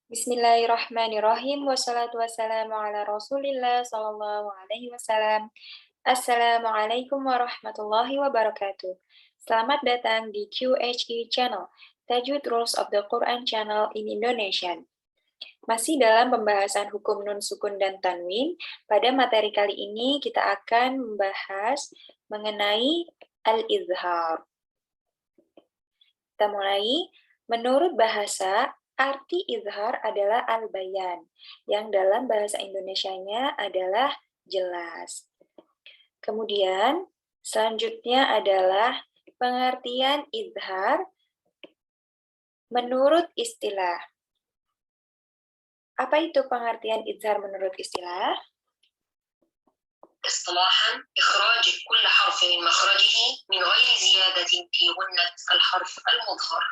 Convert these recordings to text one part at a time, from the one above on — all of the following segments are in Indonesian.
Bismillahirrahmanirrahim. Wassalatu wassalamu ala Rasulillah sallallahu alaihi wasallam. Assalamualaikum warahmatullahi wabarakatuh. Selamat datang di QHE Channel, Tajwid Rules of the Quran Channel in Indonesian. Masih dalam pembahasan hukum nun sukun dan tanwin, pada materi kali ini kita akan membahas mengenai al-izhar. Kita mulai. Menurut bahasa, arti izhar adalah al-bayan, yang dalam bahasa Indonesianya adalah jelas. Kemudian, selanjutnya adalah pengertian izhar menurut istilah. Apa itu pengertian izhar menurut istilah? اصطلاحا إخراج كل حرف من مخرجه من غير زيادة في غنة الحرف المظهر.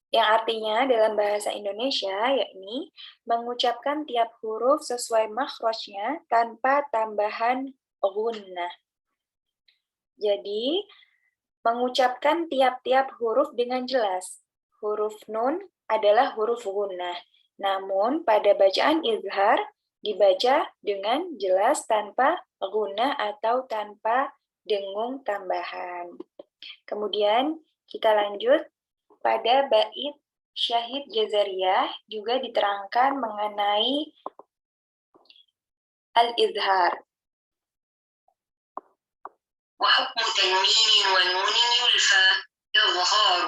Yang artinya dalam bahasa Indonesia yakni mengucapkan tiap huruf sesuai makhrajnya tanpa tambahan gunnah. Jadi, mengucapkan tiap-tiap huruf dengan jelas. Huruf nun adalah huruf gunnah. Namun, pada bacaan izhar dibaca dengan jelas tanpa gunnah atau tanpa dengung tambahan. Kemudian, kita lanjut. Pada bait Syahid Jazariyah juga diterangkan mengenai al-izhar. وحكم تنوين ونون يلفى إظهار.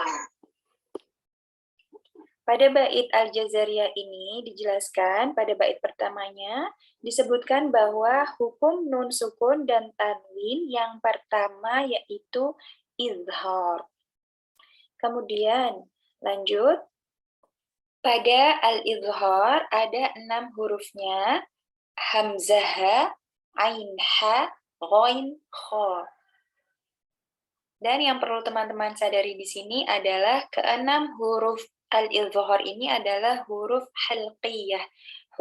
Pada bait Al-Jazariyah ini dijelaskan pada bait pertamanya disebutkan bahwa hukum nun sukun dan tanwin yang pertama yaitu izhar. Kemudian lanjut, pada al-izhar ada 6 hurufnya, hamzah, ain, ha, ghain, kha. Dan yang perlu teman-teman sadari di sini adalah keenam huruf al-izhar ini adalah huruf halqiyah,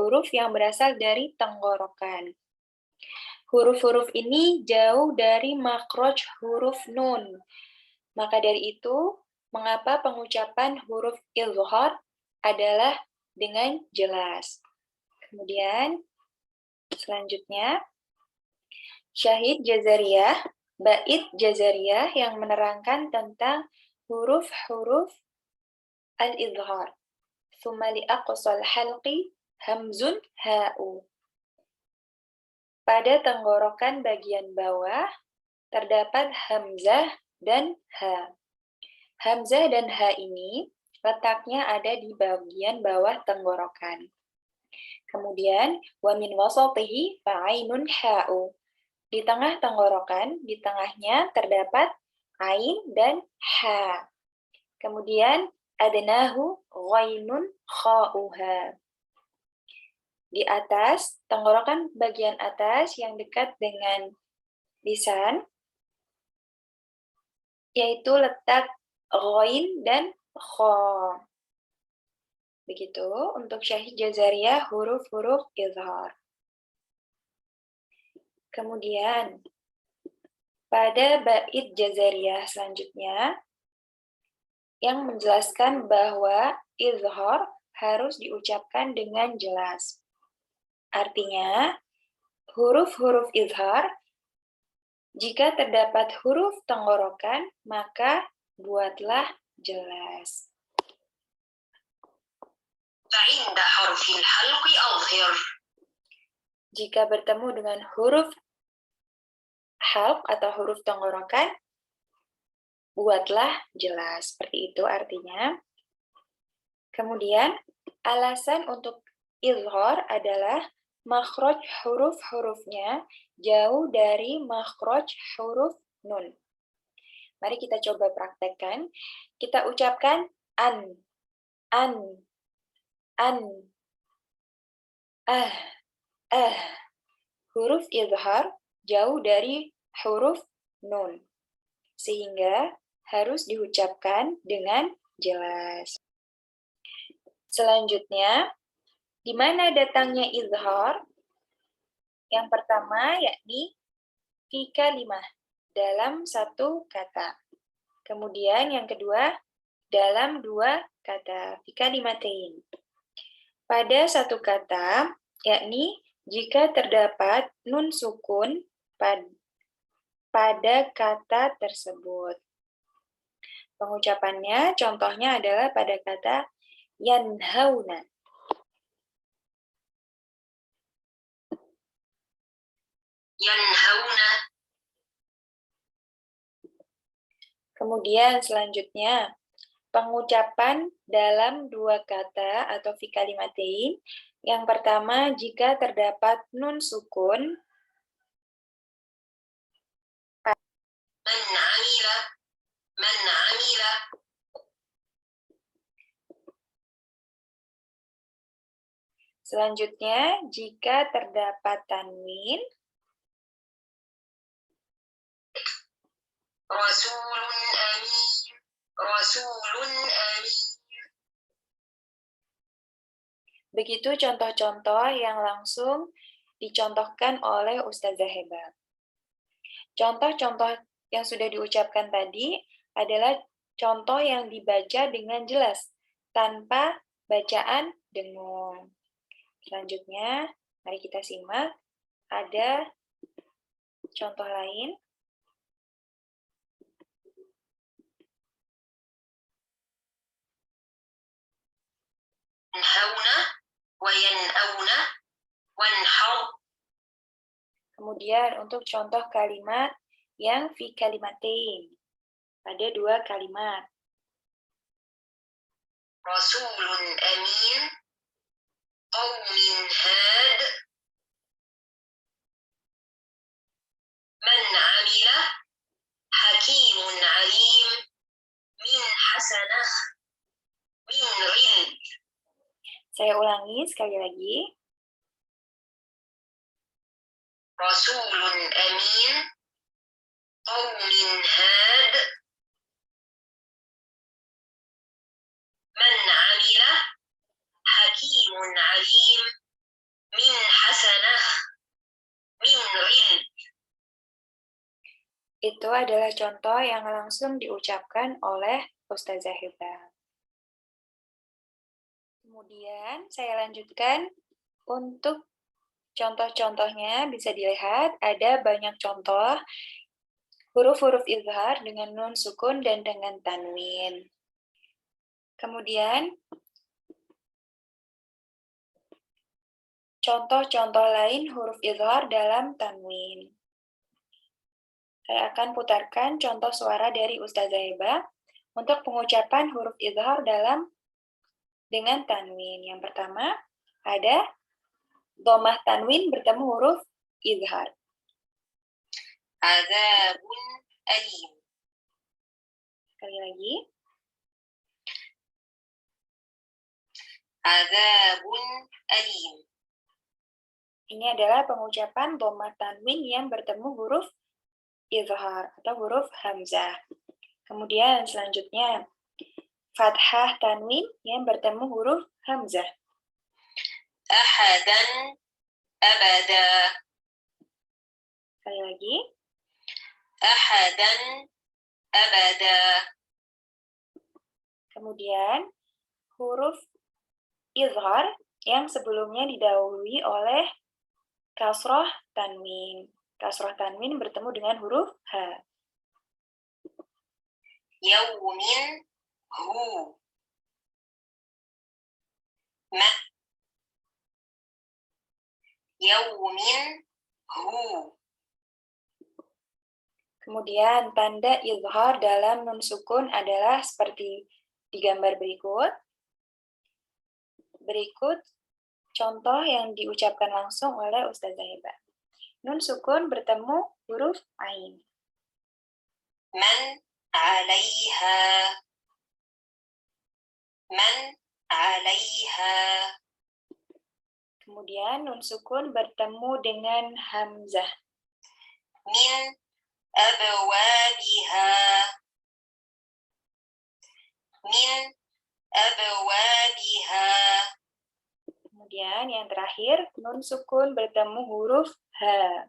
huruf yang berasal dari tenggorokan. Huruf-huruf ini jauh dari makhraj huruf nun. Maka dari itu, mengapa pengucapan huruf izhar adalah dengan jelas. Kemudian, selanjutnya, Syahid Jazariyah, bait Jazariyah yang menerangkan tentang huruf-huruf al-izhar. Tsumma li aqsal halqi hamzun ha'u. Pada tenggorokan bagian bawah terdapat hamzah dan ha. Hamzah dan ha ini letaknya ada di bagian bawah tenggorokan. Kemudian wa min wasatihi fa'ainun ha'u. Di tengah tenggorokan, di tengahnya terdapat ain dan ha. Kemudian adnahu ghainun kha'uha. Di atas, tenggorokan bagian atas yang dekat dengan lisan, yaitu letak ghain dan kha. Begitu untuk Syahid Jazariyah huruf-huruf izhar. Kemudian, pada bait Jazariyah selanjutnya, yang menjelaskan bahwa izhar harus diucapkan dengan jelas. Artinya, huruf-huruf izhar, jika terdapat huruf tenggorokan, maka buatlah jelas. فعند حرف الحلق أظهر. Jika bertemu dengan huruf halq atau huruf tenggorokan, buatlah jelas. Seperti itu artinya. Kemudian, alasan untuk izhar adalah makhraj huruf-hurufnya jauh dari makhraj huruf nun. Mari kita coba praktekkan. Kita ucapkan an, an, huruf izhar jauh dari huruf nun, sehingga harus diucapkan dengan jelas. Selanjutnya, di mana datangnya izhar? Yang pertama yakni fi kalimah, dalam satu kata. Kemudian yang kedua, dalam dua kata, fi kalimatain. Pada satu kata, yakni jika terdapat nun sukun pada kata tersebut. Pengucapannya, contohnya adalah pada kata yanhauna. Yanhauna. Kemudian selanjutnya, pengucapan dalam dua kata atau fi kalimatain. Yang pertama, jika terdapat nun sukun Man amila. Man amila. Selanjutnya, jika terdapat tanwin Rasulun amin. Rasulun amin. begitu contoh-contoh yang langsung dicontohkan oleh Ustazah Heba. Contoh-contoh yang sudah diucapkan tadi adalah contoh yang dibaca dengan jelas, tanpa bacaan dengung. Selanjutnya, mari kita simak. Ada contoh lain. Yanhauna wa yan'auna wanhar. Kemudian untuk contoh kalimat yang fi kalimatain. Ada dua kalimat. Rasulun amin. Qawmin had. Man amila. Hakimun alim. Min hasanah. Min ghil. Saya ulangi sekali lagi. Rasulun amin. Qawmin had. Man amila. Hakimun alim. Min hasanah. Min ghil. Itu adalah contoh yang langsung diucapkan oleh Ustazah Heba. Kemudian saya lanjutkan untuk contoh-contohnya bisa dilihat ada banyak contoh huruf-huruf izhar dengan nun sukun dan dengan tanwin. Kemudian contoh-contoh lain huruf izhar dalam tanwin. Saya akan putarkan contoh suara dari Ustazah Heba untuk pengucapan huruf izhar dengan tanwin. Yang pertama, ada dhammah tanwin bertemu huruf izhar. Azabun alim. Sekali lagi. Azabun alim. Ini adalah pengucapan dhammah tanwin yang bertemu huruf izhar atau huruf hamzah. Kemudian selanjutnya, fathah tanwin yang bertemu huruf hamzah. Ahadan abada. Sekali lagi. Ahadan abada. Kemudian huruf izhar yang sebelumnya didahului oleh kasroh tanwin. Kasroh tanwin bertemu dengan huruf ha. Yaumin hu. Ma. Yaumin hu. Kemudian tanda izhar dalam nun sukun adalah seperti di gambar berikut. Berikut contoh yang diucapkan langsung oleh Ustazah Heba. Nun sukun bertemu huruf ain. Man alaiha. Man alaiha. Kemudian nun sukun bertemu dengan hamzah. Min abwabiha. Min abwabiha. Kemudian yang terakhir, nun sukun bertemu huruf ha.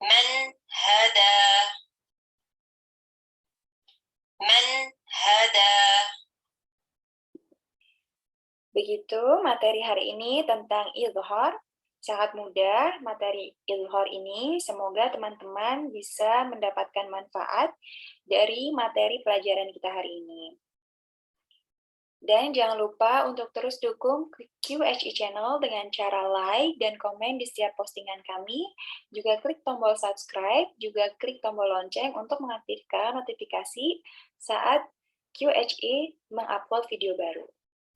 Man hada. Man هذا. Begitu materi hari ini tentang izhar. Sangat mudah materi izhar ini. Semoga teman-teman bisa mendapatkan manfaat dari materi pelajaran kita hari ini. Dan jangan lupa untuk terus dukung QHE Channel dengan cara like dan komen di setiap postingan kami. Juga klik tombol subscribe, juga klik tombol lonceng untuk mengaktifkan notifikasi saat QHE mengupload video baru.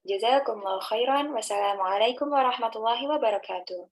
Jazakumullah khairan. Wassalamualaikum warahmatullahi wabarakatuh.